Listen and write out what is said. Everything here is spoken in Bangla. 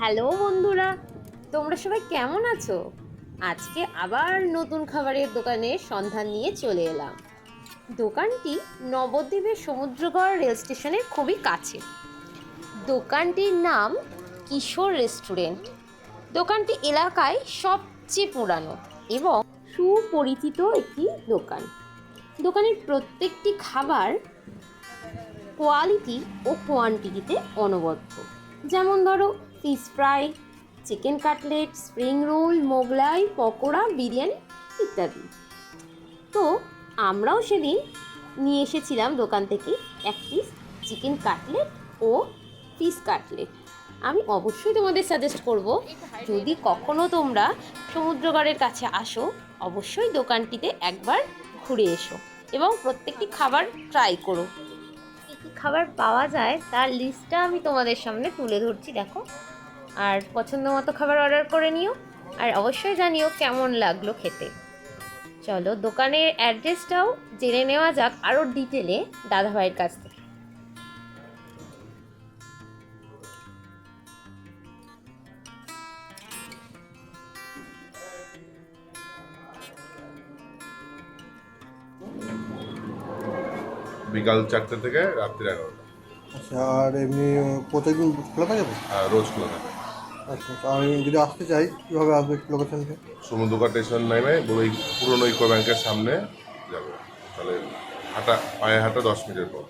হ্যালো বন্ধুরা, তোমরা সবাই কেমন আছো? আজকে আবার নতুন খাবারের দোকানের সন্ধান নিয়ে চলে এলাম। দোকানটি নবদ্বীপের সমুদ্রগড় রেল স্টেশনের খুবই কাছে। দোকানটির নাম কিশোর রেস্টুরেন্ট। দোকানটি এলাকায় সবচেয়ে পুরানো এবং সুপরিচিত একটি দোকান। দোকানের প্রত্যেকটি খাবার কোয়ালিটি ও কোয়ান্টিটিতে অনবদ্য। যেমন ধরো fish fry, chicken cutlet, spring roll, Mughlai, pakora, biryani ইত্যাদি। তো আমরাও সেদিন নিয়ে এসেছিলাম দোকান থেকে এক পিস চিকেন কাটলেট ও ফিশ কাটলেট। আমি অবশ্যই তোমাদের সাজেস্ট করব, যদি কখনো তোমরা সমুদ্রগড়ের কাছে আসো অবশ্যই দোকানটিতে একবার ঘুরে এসো এবং প্রত্যেকটি খাবার ট্রাই করো। কী কী খাবার পাওয়া যায় তার লিস্টটা আমি তোমাদের সামনে তুলে ধরছি, দেখো। আর পছন্দ মতো খাবার অর্ডার করে নিও, আর অবশ্যই জানিও কেমন লাগলো খেতে। চলো দোকানের অ্যাড্রেসটাও জেনে নেওয়া যাক আরও ডিটেলে দাদাভাইয়ের কাছ থেকে। বিকাল 4টে থেকে রাত্রি 11টা। আচ্ছা, আর এমনি প্রত্যেকদিন খোলা থাকে তো? রোজ খোলা থাকে। আচ্ছা আচ্ছা, আর আমি যদি আসতে চাই কীভাবে আসবে লোকেশনকে? সমুদ্রঘাট স্টেশন নেমে ওই পুরনো ইকো ব্যাংকের সামনে যাবে, তাহলে পায়ে হাঁটা 10 মিনিটের পর।